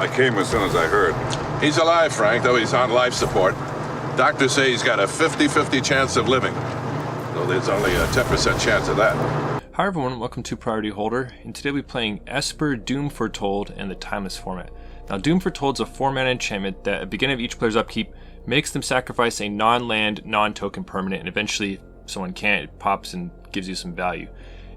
I came as soon as I heard. He's alive, Frank, though he's on life support. Doctors say he's got a 50-50 chance of living, though there's only a 10% chance of that. Hi everyone, welcome to Priority Holder, and today we're playing Esper Doom Foretold in the Timeless format. Now Doom Foretold is a 4-mana enchantment that at the beginning of each player's upkeep makes them sacrifice a non-land, non-token permanent, and eventually if someone can't, it pops and gives you some value.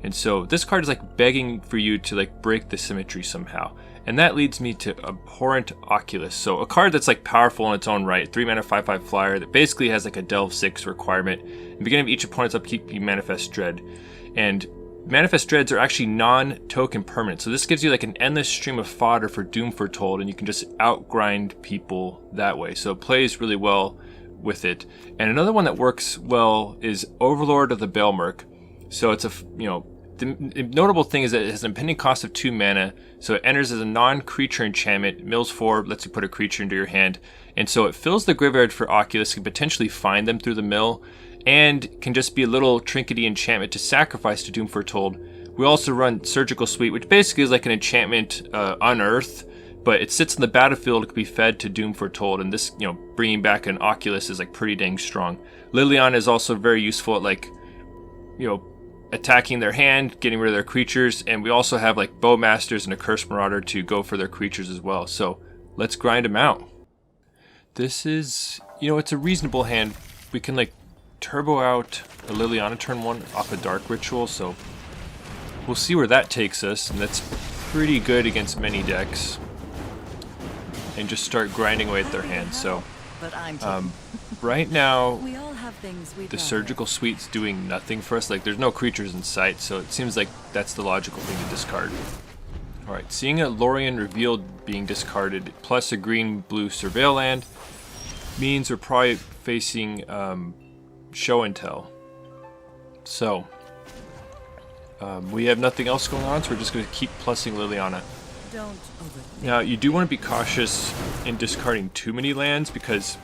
And so this card is like begging for you to like break the symmetry somehow. And that leads me to Abhorrent Oculus. So a card that's like powerful in its own right, 3-mana 5/5 flyer that basically has like a Delve 6 requirement. At the beginning of each opponent's upkeep, you manifest Dread. And Manifest Dreads are actually non-token permanent, so this gives you like an endless stream of fodder for Doom Foretold, and you can just outgrind people that way. So it plays really well with it. And another one that works well is Overlord of the Balemurk. So it's the notable thing is that it has an impending cost of 2 mana, so it enters as a non-creature enchantment, mills 4, lets you put a creature into your hand, and so it fills the graveyard for Oculus, can potentially find them through the mill, and can just be a little trinkety enchantment to sacrifice to Doom Foretold. We also run Surgical Suite, which basically is like an enchantment unearth, but it sits in the battlefield, it can be fed to Doom Foretold, and this, bringing back an Oculus is like pretty dang strong. Liliana is also very useful at like, attacking their hand, getting rid of their creatures, and we also have like Bowmasters and Accursed Marauder to go for their creatures as well. So let's grind them out. This is, it's a reasonable hand. We can like turbo out a Liliana turn 1 off a Dark Ritual, so we'll see where that takes us, and that's pretty good against many decks. And just start grinding away at their hands. So right now the Surgical Suite's doing nothing for us. Like there's no creatures in sight, so it seems like that's the logical thing to discard. Alright, seeing a Lorien Revealed being discarded plus a green-blue Surveil land means we're probably facing Show and Tell. So we have nothing else going on, so we're just going to keep plussing Liliana. Now you do want to be cautious in discarding too many lands, because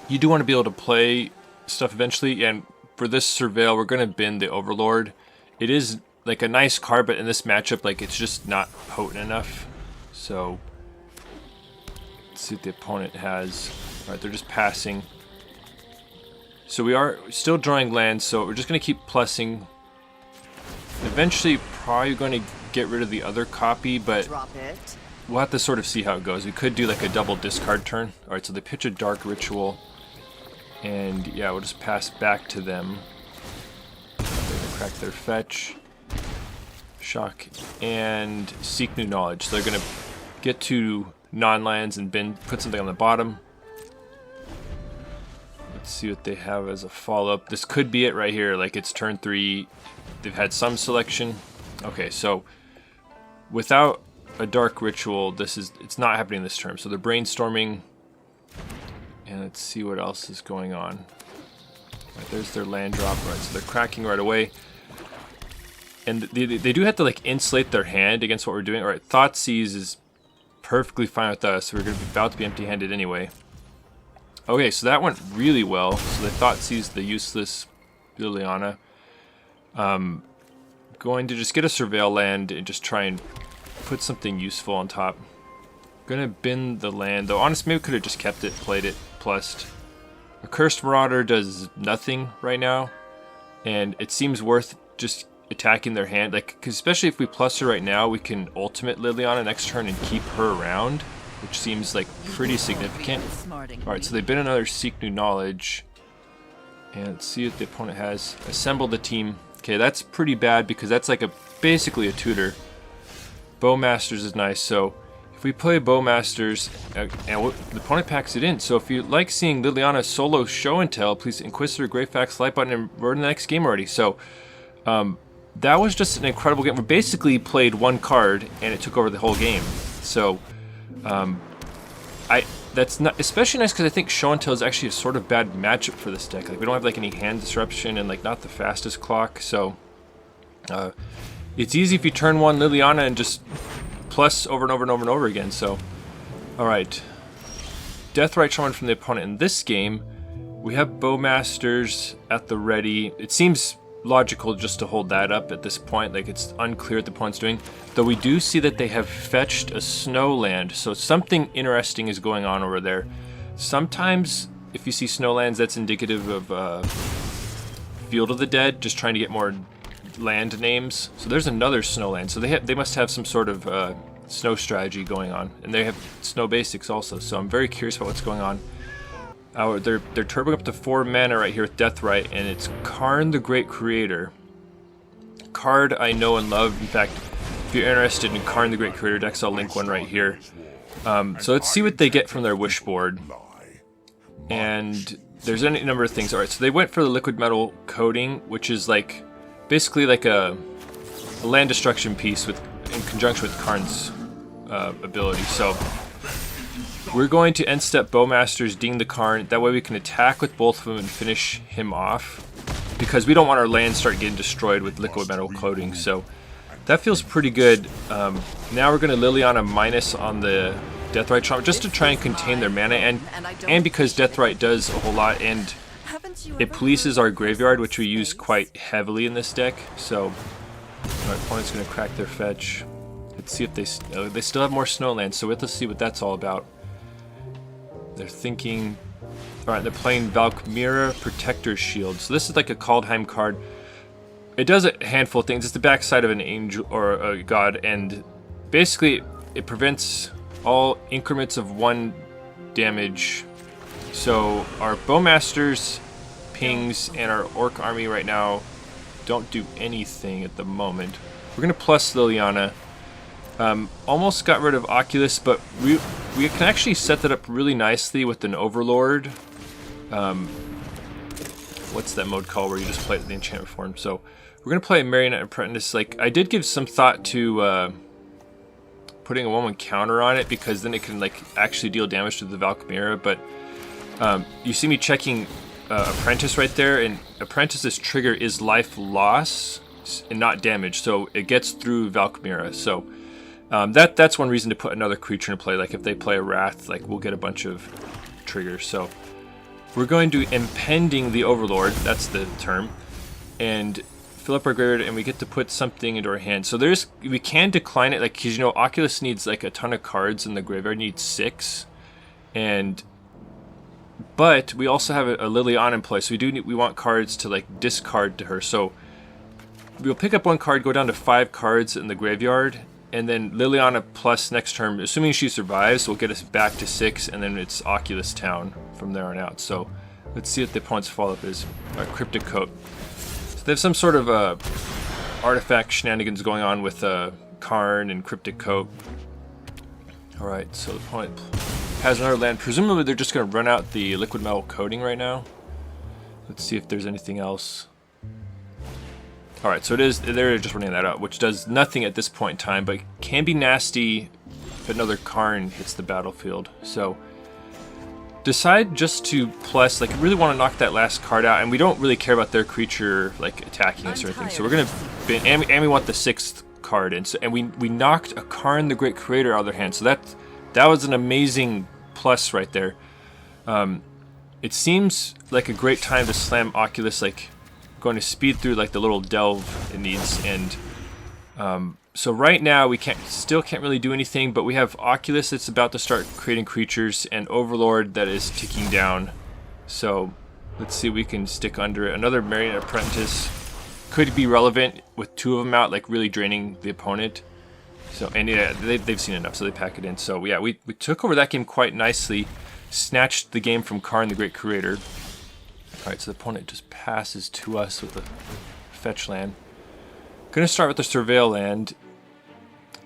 you do want to be able to play stuff eventually, and for this Surveil we're going to bin the Overlord. It is like a nice card, but in this matchup like it's just not potent enough. So let's see what the opponent has. Alright, they're just passing. So we are still drawing lands, so we're just going to keep plussing. Eventually probably going to get rid of the other copy, but we'll have to sort of see how it goes. We could do like a double discard turn. Alright, so they pitch a Dark Ritual, and yeah, we'll just pass back to them. They're gonna crack their fetch, shock, and seek new knowledge. So they're gonna get to non-lands and bin, put something on the bottom. Let's see what they have as a follow-up. This could be it right here. Like it's turn 3. They've had some selection. Okay, so without a Dark Ritual, it's not happening this turn. So they're brainstorming, and let's see what else is going on. Right, there's their land drop. Right, so they're cracking right away, and they do have to like insulate their hand against what we're doing. All right, Thoughtseize is perfectly fine with us. So we're about to be empty-handed anyway. Okay, so that went really well. So they Thoughtseize the useless Liliana. Going to just get a Surveil land and just try and put something useful on top. Gonna bin the land, though honestly maybe we could have just kept it, played it, plussed. Accursed Marauder does nothing right now, and it seems worth just attacking their hand, like, 'cause especially if we plus her right now, we can ultimate Liliana next turn and keep her around, which seems like pretty significant. Alright, so they bin another Seek New Knowledge, and let's see what the opponent has. Assemble the team. Okay, that's pretty bad because that's like basically a tutor. Bowmasters is nice, so if we play Bowmasters, and the opponent packs it in. So if you like seeing Liliana solo Show and Tell, please Inquisitor, Greyfax, like button, and we're in the next game already. So that was just an incredible game. We basically played one card and it took over the whole game. So that's not especially nice because I think Show and Tell is actually a sort of bad matchup for this deck. Like we don't have like any hand disruption and like not the fastest clock, so it's easy if you turn 1 Liliana and just plus over and over and over and over again. So alright, Deathrite Shaman from the opponent. In this game we have Bowmasters at the ready. It seems logical just to hold that up at this point. Like, it's unclear what the opponent's doing. Though we do see that they have fetched a snowland, so something interesting is going on over there. Sometimes, if you see snowlands, that's indicative of Field of the Dead, just trying to get more land names. So there's another snowland. So they must have some sort of snow strategy going on, and they have snow basics also. So I'm very curious about what's going on. They're turboing up to 4 mana right here with Deathrite, and it's Karn the Great Creator. Card I know and love. In fact, if you're interested in Karn the Great Creator decks, I'll link one right here. So let's see what they get from their wish board. And there's any number of things. Alright, so they went for the liquid metal coating, which is like basically like a land destruction piece in conjunction with Karn's ability. So we're going to end step Bowmasters, ding the Karn. That way we can attack with both of them and finish him off, because we don't want our land start getting destroyed with liquid metal coating. So that feels pretty good. Now we're going to Liliana minus on the Deathrite Charm just to try and contain their mana, and because Deathrite does a whole lot, and it polices our graveyard, which we use quite heavily in this deck. So our opponent's going to crack their fetch. Let's see if they still have more snowlands, so we have to see what that's all about. They're thinking, alright, they're playing Valkyria Protector's Shield. So this is like a Kaldheim card. It does a handful of things. It's the backside of an angel or a god, and basically it prevents all increments of 1 damage. So our Bowmasters, pings, and our Orc army right now don't do anything at the moment. We're going to plus Liliana. Almost got rid of Oculus, but we can actually set that up really nicely with an Overlord. What's that mode called where you just play it in the enchantment form? So we're going to play a Marionette Apprentice. Like, I did give some thought to putting a 1/1 counter on it, because then it can like actually deal damage to the Valkyria. But you see me checking Apprentice right there, and Apprentice's trigger is life loss and not damage, so it gets through Valkyria. So that's one reason to put another creature in play. Like if they play a Wrath, like we'll get a bunch of triggers. So we're going to impending the Overlord, that's the term, and fill up our graveyard, and we get to put something into our hand. So we can decline it, like, because you know Oculus needs like a ton of cards, and the graveyard needs 6, but we also have a Liliana in play, so we want cards to like discard to her. So we'll pick up 1 card, go down to 5 cards in the graveyard, and then Liliana plus next turn, assuming she survives, will get us back to 6, and then it's Oculus Town from there on out. So let's see what the opponent's follow-up is. Our Cryptic Coat. So they have some sort of artifact shenanigans going on with Karn and Cryptic Coat. Alright, so the opponent has another land. Presumably they're just going to run out the liquid metal coating right now. Let's see if there's anything else. Alright, so they're just running that out, which does nothing at this point in time, but can be nasty if another Karn hits the battlefield. So decide just to plus, like, really want to knock that last card out, and we don't really care about their creature like attacking us or anything. So we're gonna and we want the 6th card in. So, and we knocked a Karn the Great Creator out of their hand. So that was an amazing plus right there. It seems like a great time to slam Oculus, like going to speed through like the little delve it needs, and so right now we still can't really do anything, but we have Oculus that's about to start creating creatures, and Overlord that is ticking down. So let's see if we can stick under it. Another Marionette Apprentice could be relevant with 2 of them out, like really draining the opponent. So, and yeah, they've seen enough, so they pack it in. So yeah, we took over that game quite nicely, snatched the game from Karn the Great Creator. Alright, so the opponent just passes to us with a fetch land. Gonna start with the Surveil land,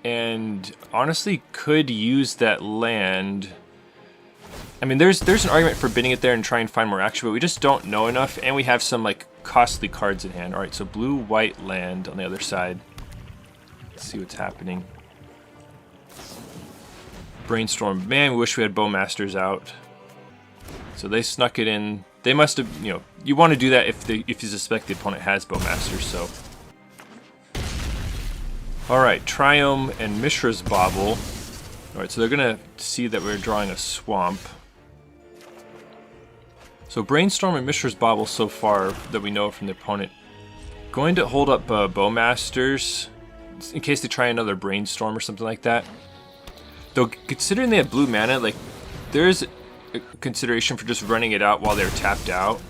and honestly could use that land. I mean, there's an argument for bidding it there and try and find more action, but we just don't know enough, and we have some like costly cards in hand. Alright, so blue-white land on the other side. Let's see what's happening. Brainstorm. Man, we wish we had Bowmasters out. So they snuck it in. They must have, you know, you want to do that if you suspect the opponent has Bowmasters, so. Alright, Triome and Mishra's Bauble. Alright, so they're going to see that we're drawing a swamp. So Brainstorm and Mishra's Bauble so far that we know from the opponent Going to hold up Bowmasters in case they try another brainstorm or something like that. Though considering they have blue mana, like there's a consideration for just running it out while they're tapped out.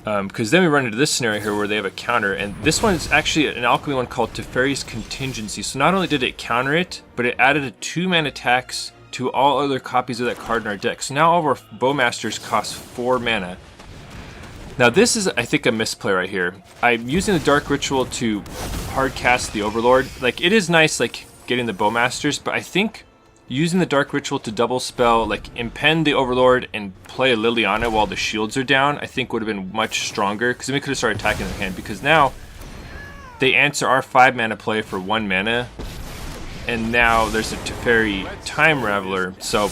Because then we run into this scenario here where they have a counter, and this one is actually an alchemy one called Teferi's Contingency. So not only did it counter it, but it added a 2-mana tax to all other copies of that card in our deck. So now all of our Bowmasters cost 4 mana. Now this is, I think, a misplay right here. I'm using the Dark Ritual to hard cast the Overlord. Like, it is nice, like, getting the Bowmasters, but I think using the Dark Ritual to double spell, like, impend the Overlord and play a Liliana while the shields are down, I think would have been much stronger, because then we could have started attacking their hand, because now they answer our 5 mana play for 1 mana, and now there's a Teferi Time Raveler, so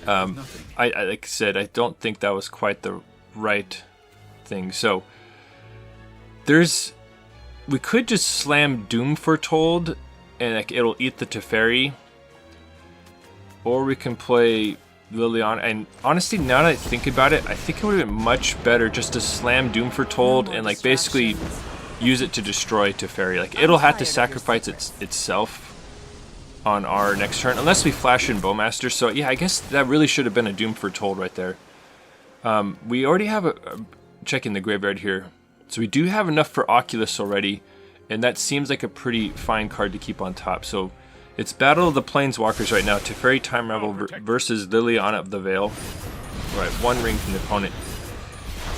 I like I said, I don't think that was quite the right thing. So we could just slam Doom Foretold and like it'll eat the Teferi, or we can play Liliana. And honestly, now that I think about it, I think it would have been much better just to slam Doom Foretold and like basically use it to destroy Teferi. Like it'll have to sacrifice itself on our next turn unless we flash in Bowmaster. So yeah, I guess that really should have been a Doom Foretold right there. We already have a check in the graveyard here, so we do have enough for Oculus already, and that seems like a pretty fine card to keep on top. So it's Battle of the Planeswalkers right now. Teferi Time Raveler versus Liliana of the Veil. Right, 1 ring from the opponent.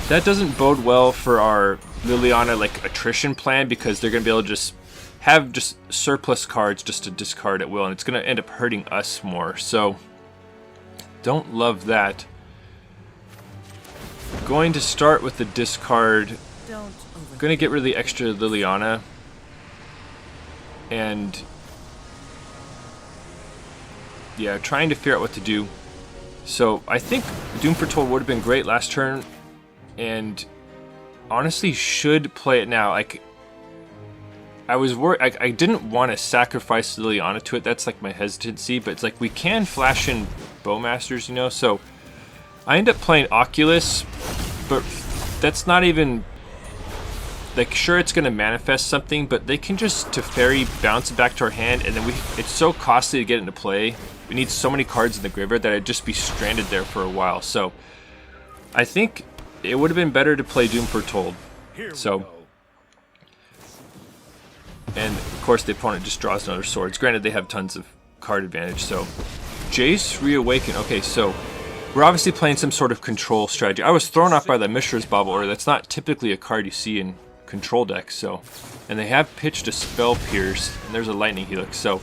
That doesn't bode well for our Liliana like attrition plan, because they're gonna be able to just have surplus cards just to discard at will, and it's gonna end up hurting us more. So don't love that. Going to start with the discard. Going to get rid of the extra Liliana. And yeah, trying to figure out what to do. So I think Doom Foretold would have been great last turn, and honestly should play it now. Like I was worried, I didn't want to sacrifice Liliana to it. That's like my hesitancy, but it's like we can flash in Bowmasters, you know. So I end up playing Oculus, but that's not even, like, sure it's going to manifest something, but they can just Teferi bounce it back to our hand, and then it's so costly to get into play. We need so many cards in the graveyard that I'd just be stranded there for a while. So I think it would have been better to play Doom Foretold. So, and of course the opponent just draws another Swords. Granted, they have tons of card advantage. So Jace Reawaken. Okay, so we're obviously playing some sort of control strategy. I was thrown off by the Mishra's Bauble Order. That's not typically a card you see in control decks. So, and they have pitched a Spell Pierce, and there's a Lightning Helix. So,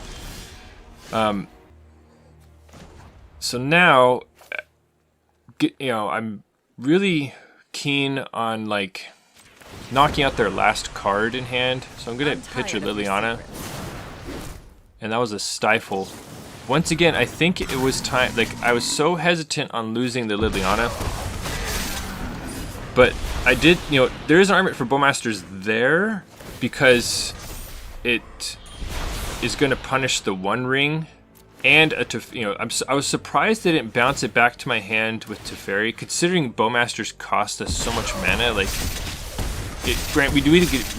so now, I'm really keen on like knocking out their last card in hand. So I'm gonna pitch a Liliana, and that was a Stifle. Once again, I think it was time, like, I was so hesitant on losing the Liliana, but I did, there is an argument for Bowmasters there, because it is going to punish the 1 ring, and, I was surprised they didn't bounce it back to my hand with Teferi, considering Bowmasters cost us so much mana. Like, we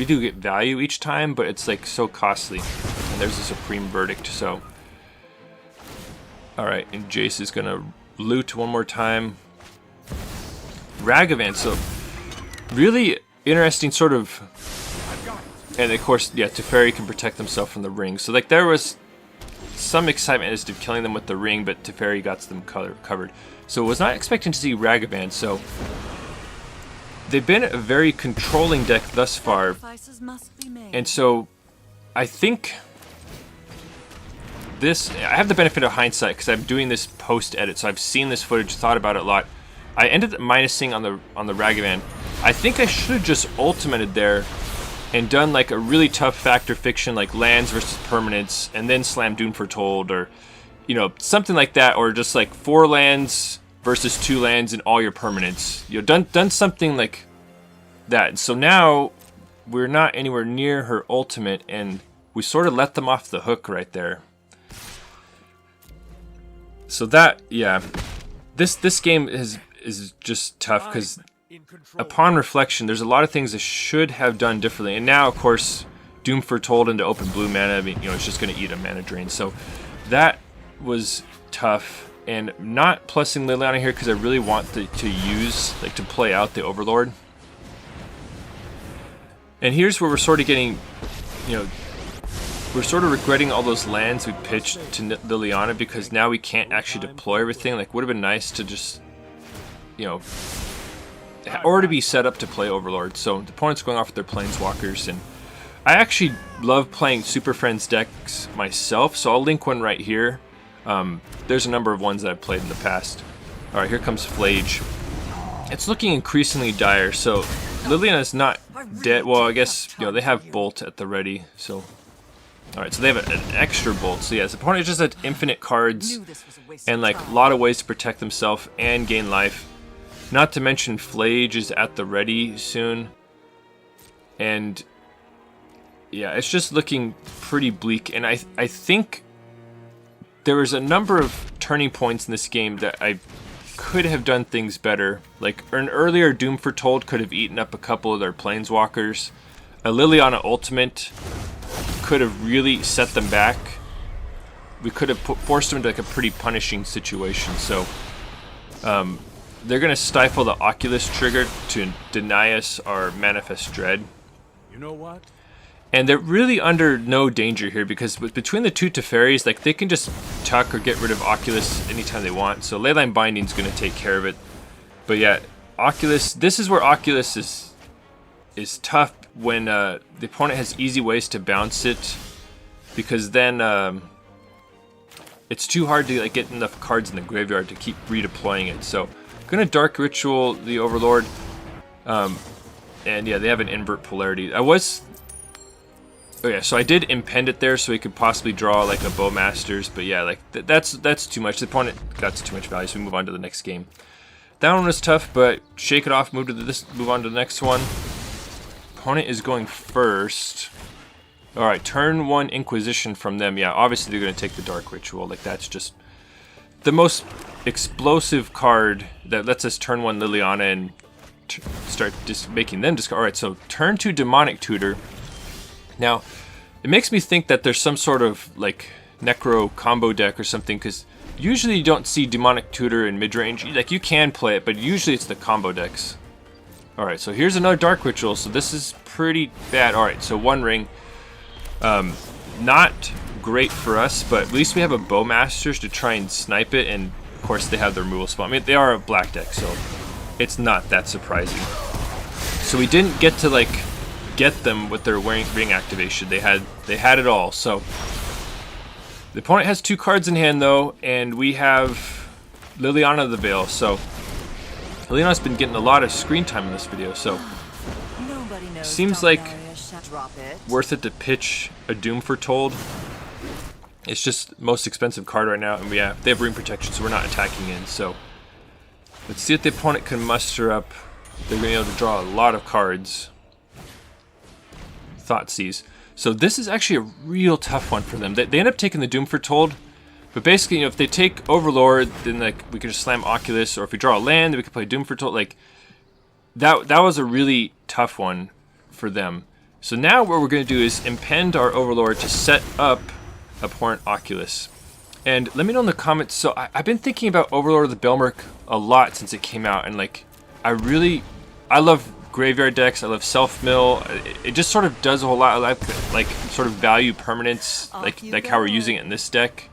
do get value each time, but it's, like, so costly, and there's a Supreme Verdict, so. Alright, and Jace is gonna loot one more time. Ragavan, so really interesting sort of, and of course, yeah, Teferi can protect himself from the ring. So like there was some excitement as to killing them with the ring, but Teferi got them covered. So was not expecting to see Ragavan, so they've been a very controlling deck thus far. And so I think I have the benefit of hindsight because I'm doing this post-edit, so I've seen this footage, thought about it a lot. I ended up minusing on the Ragavan. I think I should have just ultimated there and done like a really tough Fact or Fiction, like lands versus permanents, and then slam Doom Foretold, or something like that, or just like 4 lands versus 2 lands and all your permanents. Done something like that. So now we're not anywhere near her ultimate, and we sort of let them off the hook right there. So that, yeah, this game is just tough because upon reflection, there's a lot of things I should have done differently. And now, of course, Doom Foretold into open blue mana, I mean, you know, it's just going to eat a mana drain. So that was tough. And not plussing Liliana here because I really want to use, like, to play out the Overlord. And here's where we're sort of getting, you know, we're sort of regretting all those lands we pitched to Liliana because now we can't actually deploy everything. Like, would have been nice to just, you know, or to be set up to play Overlord. So the opponent's going off with their Planeswalkers, and I actually love playing Super Friends decks myself, so I'll link one right here. There's a number of ones that I've played in the past. Alright, here comes Flage. It's looking increasingly dire, so Liliana's not dead. Well, I guess, you know, they have Bolt at the ready, so... Alright, so they have an extra Bolt. So yes, the opponent just had infinite cards and, like, a lot of ways to protect themselves and gain life. Not to mention Flage is at the ready soon. And... yeah, it's just looking pretty bleak, and I think there was a number of turning points in this game that I could have done things better. Like, an earlier Doom Foretold could have eaten up a couple of their Planeswalkers. A Liliana Ultimate could have really set them back. We could have forced them into, like, a pretty punishing situation. So, they're going to stifle the Oculus trigger to deny us our Manifest Dread. You know what? And they're really under no danger here because between the two Teferis, like, they can just tuck or get rid of Oculus anytime they want. So Leyline Binding is going to take care of it. But yeah, Oculus, this is where Oculus is tough when the opponent has easy ways to bounce it, because then it's too hard to, like, get enough cards in the graveyard to keep redeploying it. So I'm going to Dark Ritual the Overlord. And yeah, they have an invert polarity. Oh yeah, so I did impend it there so he could possibly draw, like, a Bowmasters, but yeah, like, that's too much. The opponent got too much value, so we move on to the next game. That one was tough, but shake it off, move on to the next one. Opponent is going first. Alright, turn 1 Inquisition from them. Yeah, obviously they're going to take the Dark Ritual. Like, that's just the most explosive card that lets us turn 1 Liliana and start just making them discard. Alright, so turn 2 Demonic Tutor. Now, it makes me think that there's some sort of, like, Necro combo deck or something, because usually you don't see Demonic Tutor in mid-range. Like, you can play it, but usually it's the combo decks. Alright, so here's another Dark Ritual, so this is pretty bad. Alright, so 1 ring. Not great for us, but at least we have a Bowmasters to try and snipe it, and of course they have the removal spell. I mean, they are a black deck, so it's not that surprising. So we didn't get to, like, get them with their ring activation. They had it all. So the opponent has 2 cards in hand though, and we have Liliana the Veil. So Liliana's been getting a lot of screen time in this video, so seems like worth it to pitch a Doom Foretold. It's just most expensive card right now, and they have ring protection, so we're not attacking in. So let's see what the opponent can muster up. They're going to be able to draw a lot of cards. Thoughtseize. So this is actually a real tough one for them. They end up taking the Doom Foretold, but basically, you know, if they take Overlord, then, like, we can just slam Oculus, or if we draw a land, then we can play Doom Foretold. Like, that was a really tough one for them. So now what we're going to do is impend our Overlord to set up Abhorrent Oculus. And let me know in the comments. So I've been thinking about Overlord of the Balemurk a lot since it came out, and, like, I love graveyard decks. I love self-mill. It just sort of does a whole lot. I like sort of value permanence, like how we're using it in this deck.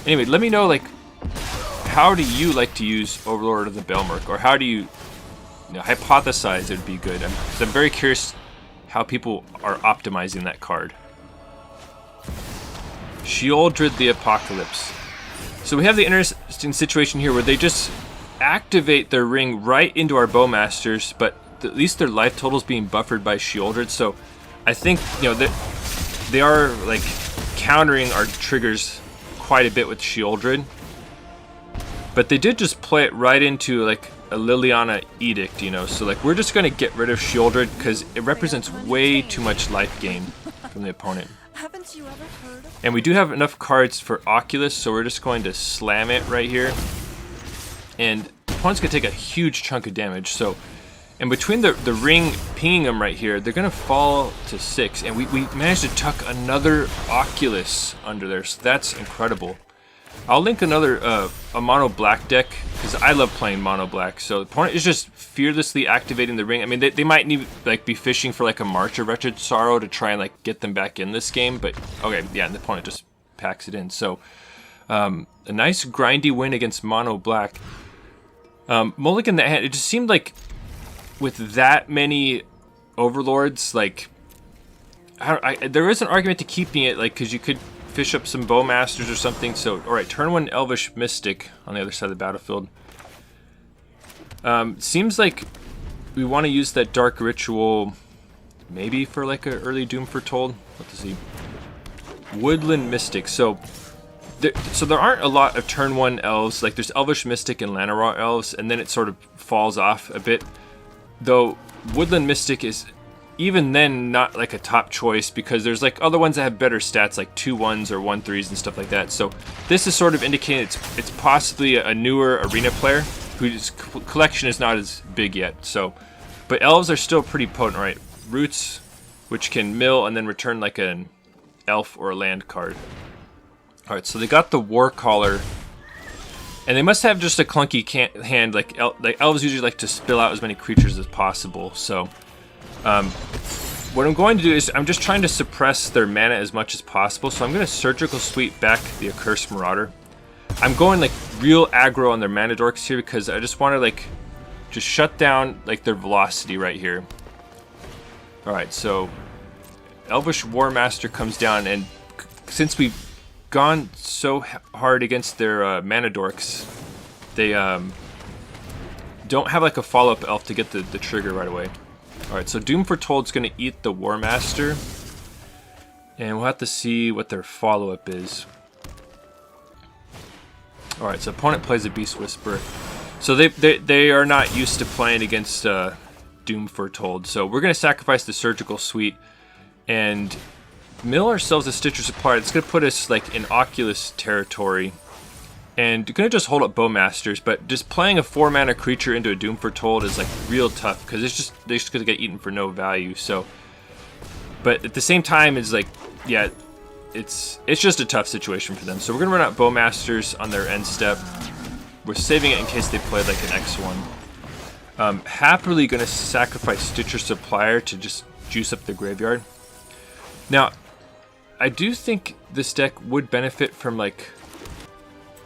Anyway, let me know, like, how do you like to use Overlord of the Balemurk, or how do you hypothesize it would be good? I'm very curious how people are optimizing that card. Sheoldred the Apocalypse. So we have the interesting situation here where they just activate their ring right into our Bowmasters, but at least their life total is being buffered by Sheoldred. So I think, you know, they are, like, countering our triggers quite a bit with Sheoldred. But they did just play it right into, like, a Liliana Edict, you know. So, like, we're just going to get rid of Sheoldred because it represents way too much life gain from the opponent. Haven't you ever heard of? And we do have enough cards for Oculus, so we're just going to slam it right here. And the opponent's going to take a huge chunk of damage, so And between the ring pinging them right here, they're going to fall to 6. And we managed to tuck another Oculus under there, so that's incredible. I'll link another a mono black deck because I love playing mono black. So the opponent is just fearlessly activating the ring. I mean, they might need like be fishing for like a March of Wretched Sorrow to try and like get them back in this game. But okay, yeah, the opponent just packs it in. So a nice grindy win against mono black. Mulligan that hand. It just seemed like with that many Overlords, like there is an argument to keeping it, like because you could fish up some Bowmasters or something. So, all right, turn 1 Elvish Mystic on the other side of the battlefield. Seems like we want to use that Dark Ritual maybe for like an early Doom Foretold. Let's see. Woodland Mystic. So there aren't a lot of turn 1 elves. Like there's Elvish Mystic and Llanowar elves, and then it sort of falls off a bit. Though Woodland Mystic is even then not like a top choice because there's like other ones that have better stats like 2/1s or 1/3s and stuff like that. So this is sort of indicating it's possibly a newer arena player whose collection is not as big yet. So, but elves are still pretty potent, right? Roots, which can mill and then return like an elf or a land card. All right, so they got the War Caller, and they must have just a clunky hand. Like elves usually like to spill out as many creatures as possible. So. What I'm going to do is I'm just trying to suppress their mana as much as possible. So I'm going to Surgical Sweep back the Accursed Marauder. I'm going like real aggro on their mana dorks here because I just want to like just shut down like their velocity right here. Alright, so Elvish Warmaster comes down, and since we've gone so hard against their mana dorks, they don't have like a follow-up elf to get the trigger right away. Alright, so Doom Foretold's going to eat the Warmaster, and we'll have to see what their follow-up is. Alright, so opponent plays a Beast Whisperer. So they are not used to playing against Doom Foretold. So we're going to sacrifice the Surgical Suite and mill ourselves a Stitcher Supplier. It's going to put us like in Oculus territory. And you're going to just hold up Bowmasters, but just playing a 4-mana creature into a Doom Foretold is like real tough because they're just going to get eaten for no value. So, but at the same time, it's like, yeah, it's just a tough situation for them. So we're going to run out Bowmasters on their end step. We're saving it in case they play like an X1. Happily going to sacrifice Stitcher Supplier to just juice up the graveyard. Now, I do think this deck would benefit from like,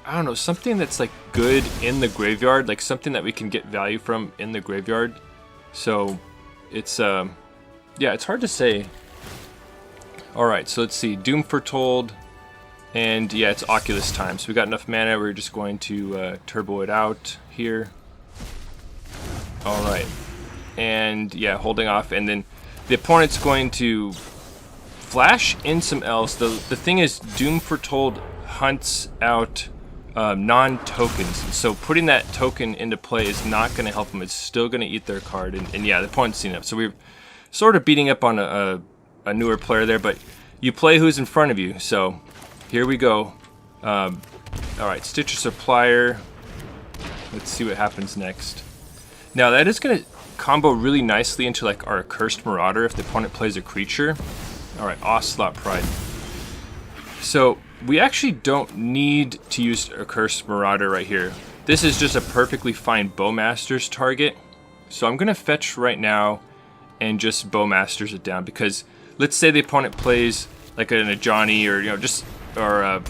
I don't know, something that's like good in the graveyard, like something that we can get value from in the graveyard. So it's yeah, it's hard to say. All right, so let's see, Doom Foretold, and yeah, it's Oculus time. So we got enough mana. We're just going to turbo it out here. All right, and yeah, holding off, and then the opponent's going to flash in some elves. The thing is, Doom Foretold hunts out non-tokens, so putting that token into play is not going to help them. It's still going to eat their card, and yeah, the opponent's seen it. So we're sort of beating up on a newer player there, but you play who's in front of you. So here we go. All right, Stitcher Supplier. Let's see what happens next. Now that is going to combo really nicely into like our Accursed Marauder if the opponent plays a creature. All right, Ocelot Pride. So we actually don't need to use Accursed Marauder right here. This is just a perfectly fine Bowmasters target. So I'm going to fetch right now and just Bowmasters it down, because let's say the opponent plays like an Ajani or or a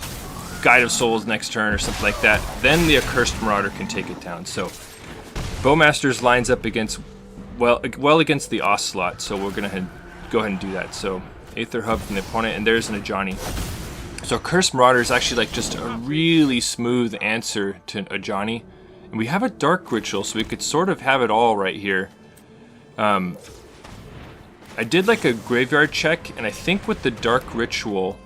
Guide of Souls next turn or something like that, then the Accursed Marauder can take it down. So Bowmasters lines up against well against the Ocelot, so we're going to go ahead and do that. So Aether Hub from the opponent, and there's an Ajani. So Accursed Marauder is actually like just a really smooth answer to Ajani. And we have a Dark Ritual, so we could sort of have it all right here. I did like a graveyard check, and I think with the Dark Ritual,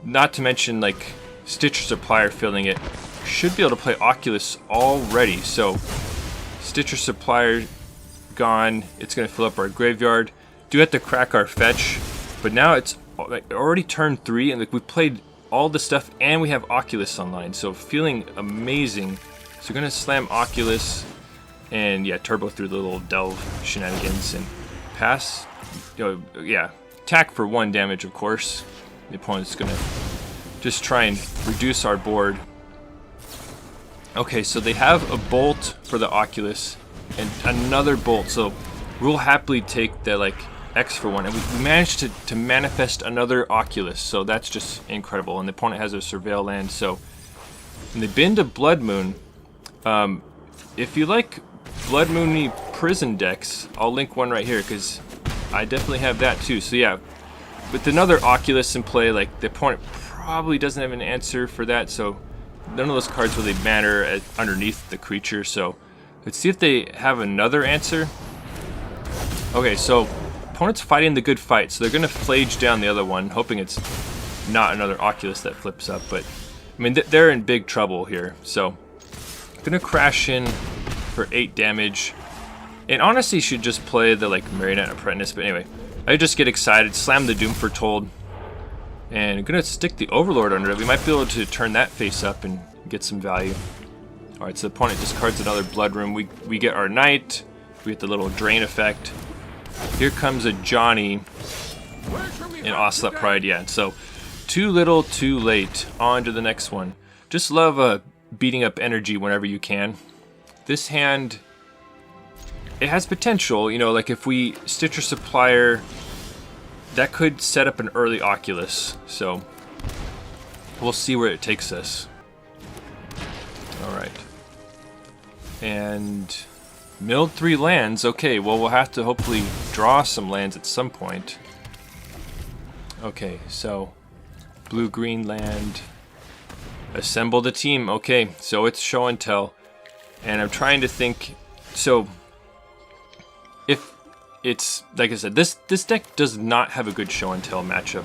not to mention like Stitcher Supplier filling it, should be able to play Oculus already. So Stitcher Supplier gone, it's going to fill up our graveyard. Do have to crack our fetch, but now it's like already turn 3, and like we played all the stuff, and we have Oculus online, so feeling amazing. So we're gonna slam Oculus, And yeah, turbo through the little delve shenanigans and pass. Yeah, attack for 1 damage, of course. The opponent's gonna just try and reduce our board. Okay, so they have a bolt for the Oculus and another bolt, so we'll happily take the like X for 1, and we managed to manifest another Oculus, so that's just incredible. And the opponent has a Surveil land, so and they've been to Blood Moon. If you like Blood Moony prison decks, I'll link one right here because I definitely have that too. So yeah, with another Oculus in play, like the opponent probably doesn't have an answer for that, so none of those cards really matter underneath the creature. So let's see if they have another answer. Okay, so opponent's fighting the good fight, so they're gonna flage down the other one, hoping it's not another Oculus that flips up. But I mean, they're in big trouble here. So gonna crash in for 8 damage, and honestly should just play the like Marionette Apprentice. But anyway, I just get excited, slam the Doom Foretold, and I'm gonna stick the Overlord under it. We might be able to turn that face up and get some value. All right, so the opponent discards another Blood Room. We get our Knight. We get the little drain effect. Here comes a Johnny in Ocelot Pride. Yeah, so too little, too late. On to the next one. Just love beating up energy whenever you can. This hand, it has potential. You know, like if we Stitcher Supplier, that could set up an early Oculus. So we'll see where it takes us. All right. And milled 3 lands. Okay, well, we'll have to hopefully draw some lands at some point. Okay, so blue-green land. Assemble the team. Okay, so it's show and tell. And I'm trying to think. So if it's, like I said, this deck does not have a good show and tell matchup.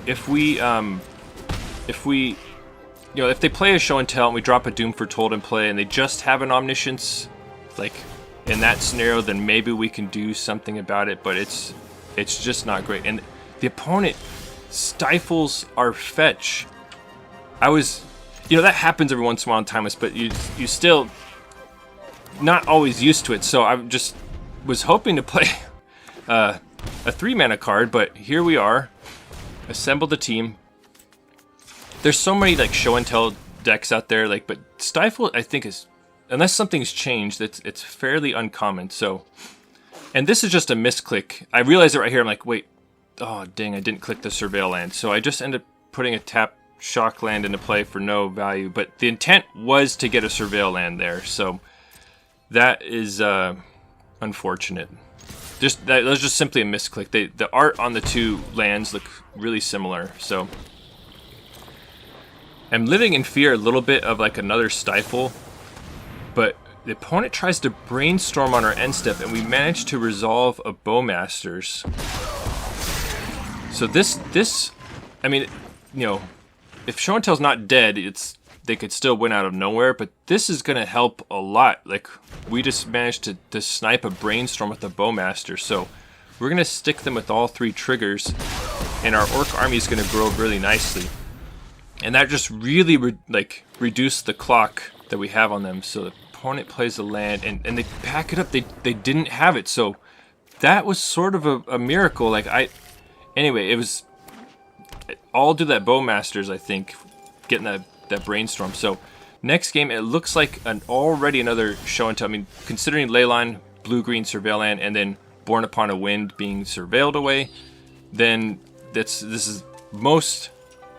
If we you know, if they play a show and tell and we drop a Doom Foretold in play and they just have an Omniscience, like in that scenario, then maybe we can do something about it, but it's just not great. And the opponent stifles our fetch. You know, that happens every once in a while in Timeless, but you still not always used to it. So I just was hoping to play a 3-mana card, but here we are. Assemble the team. There's so many like show and tell decks out there, like, but Stifle I think is, unless something's changed, it's fairly uncommon. So, and this is just a misclick. I realized it right here. I'm like, wait, oh dang, I didn't click the Surveil land. So I just ended up putting a tap shock land into play for no value. But the intent was to get a Surveil land there. So that is unfortunate. That was just simply a misclick. The art on the 2 lands look really similar. So I'm living in fear a little bit of like another Stifle, but the opponent tries to brainstorm on our end step, and we manage to resolve a Bowmasters. So this, I mean, you know, if Show and Tell's not dead, they could still win out of nowhere, but this is gonna help a lot. Like, we just managed to snipe a Brainstorm with a Bowmaster, so we're gonna stick them with all 3 triggers, and our Orc army is gonna grow really nicely. And that just really reduced the clock that we have on them. So the opponent plays a land, and they pack it up. They didn't have it, so that was sort of a miracle. Anyway, it was all due to that Bowmasters, I think, getting that Brainstorm. So next game, it looks like already another show and tell. I mean, considering Leyline, blue-green Surveil land, and then Born Upon a Wind being surveilled away, then this is most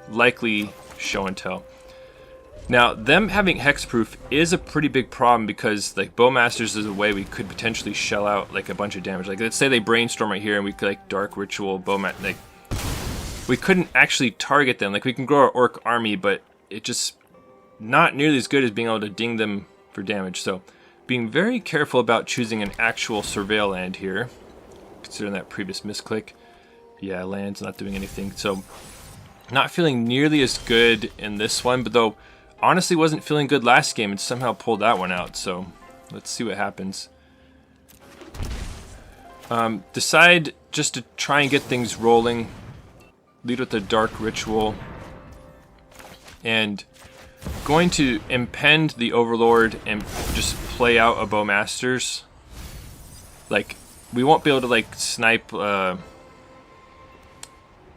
likely show and tell. Now, them having hexproof is a pretty big problem because like Bowmasters is a way we could potentially shell out like a bunch of damage. Like, let's say they Brainstorm right here and we could like Dark Ritual, Bowmaster, like we couldn't actually target them. Like, we can grow our Orc army, but it just not nearly as good as being able to ding them for damage. So being very careful about choosing an actual Surveil land here, considering that previous misclick. Yeah, land's not doing anything. So not feeling nearly as good in this one, but though honestly wasn't feeling good last game and somehow pulled that one out. So let's see what happens. Decide just to try and get things rolling. Lead with the Dark Ritual. And going to impend the Overlord and just play out a Bowmasters. Like, we won't be able to like snipe a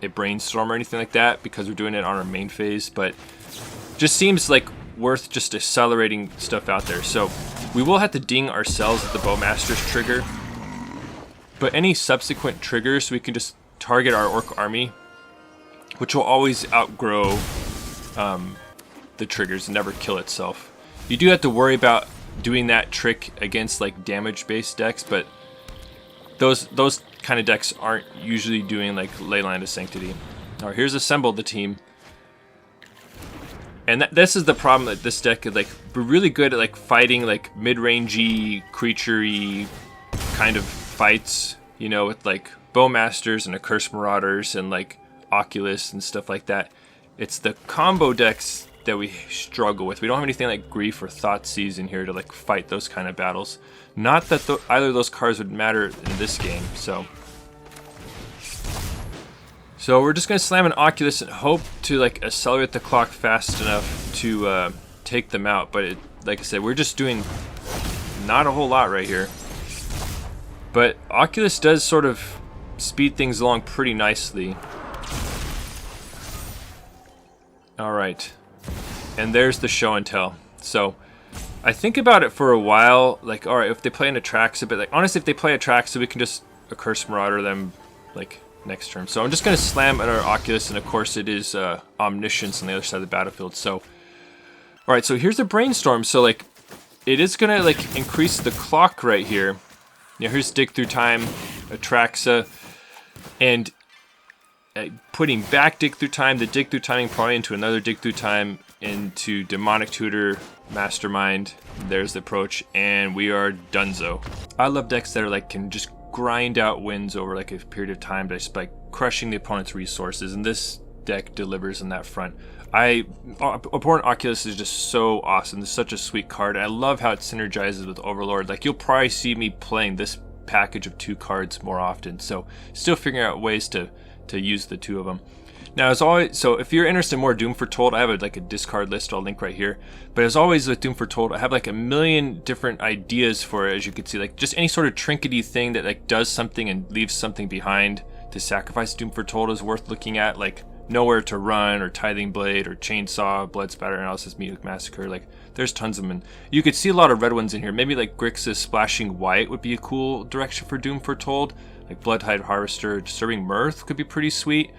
Brainstorm or anything like that because we're doing it on our main phase, but just seems like worth just accelerating stuff out there. So we will have to ding ourselves at the Bowmasters trigger, but any subsequent triggers we can just target our Orc army, which will always outgrow the triggers and never kill itself. You do have to worry about doing that trick against like damage based decks, but those kind of decks aren't usually doing like Leyline of Sanctity. All right, here's assembled the team. And this is the problem that this deck is like, we're really good at like fighting like mid-rangey, creature-y kind of fights, you know, with like Bowmasters and Accursed Marauders and like Oculus and stuff like that. It's the combo decks that we struggle with. We don't have anything like Grief or Thoughtseize in here to like fight those kind of battles. Not that either of those cards would matter in this game, so we're just gonna slam an Oculus and hope to like accelerate the clock fast enough to take them out. But like I said, we're just doing not a whole lot right here. But Oculus does sort of speed things along pretty nicely. All right, and there's the show and tell. So I think about it for a while, like, all right, if they play an Atraxa, but like honestly, if they play Atraxa, we can just Accursed Marauder them like next turn. So I'm just gonna slam at our Oculus, and of course it is Omniscience on the other side of the battlefield. So all right, so here's the Brainstorm. So like it is gonna like increase the clock right here. Yeah, here's Dig Through Time, Atraxa, and putting back Dig Through Time, the Dig Through Timing probably into another Dig Through Time, into Demonic Tutor, Mastermind. There's the approach, and we are donezo. I love decks that are like can just grind out wins over like a period of time by just like crushing the opponent's resources, and this deck delivers on that front. Abhorrent Oculus is just so awesome. It's such a sweet card. I love how it synergizes with Overlord. Like, you'll probably see me playing this package of 2 cards more often, so still figuring out ways to use the 2 of them. Now, as always, so if you're interested in more Doom Foretold, I have like a discard list I'll link right here. But as always with Doom Foretold, I have like a million different ideas for it, as you can see. Like, just any sort of trinkety thing that like does something and leaves something behind to sacrifice Doom Foretold is worth looking at. Like Nowhere to Run, or Tithing Blade, or Chainsaw, Blood Spatter Analysis, Meat Massacre. Like, there's tons of them. And you could see a lot of red ones in here. Maybe like Grixis Splashing White would be a cool direction for Doom Foretold. Like Bloodtide Harvester, Disturbing Mirth could be pretty sweet.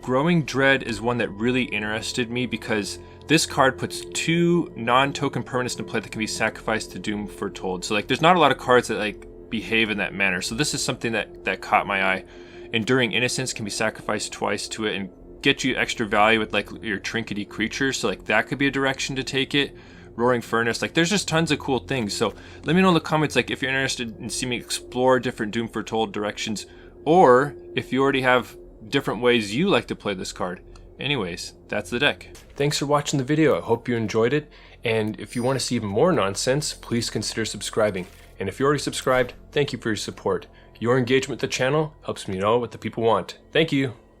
Growing Dread is one that really interested me because this card puts 2 non-token permanents in play that can be sacrificed to Doom Foretold. So like, there's not a lot of cards that like behave in that manner. So this is something that caught my eye. Enduring Innocence can be sacrificed twice to it and get you extra value with like your trinkety creatures. So like, that could be a direction to take it. Roaring Furnace, like, there's just tons of cool things. So let me know in the comments like if you're interested in seeing me explore different Doom Foretold directions, or if you already have different ways you like to play this card. Anyways, that's the deck. Thanks for watching the video. I hope you enjoyed it, and if you want to see even more nonsense, please consider subscribing. And if you're already subscribed, thank you for your support. Your engagement with the channel helps me know what the people want. Thank you.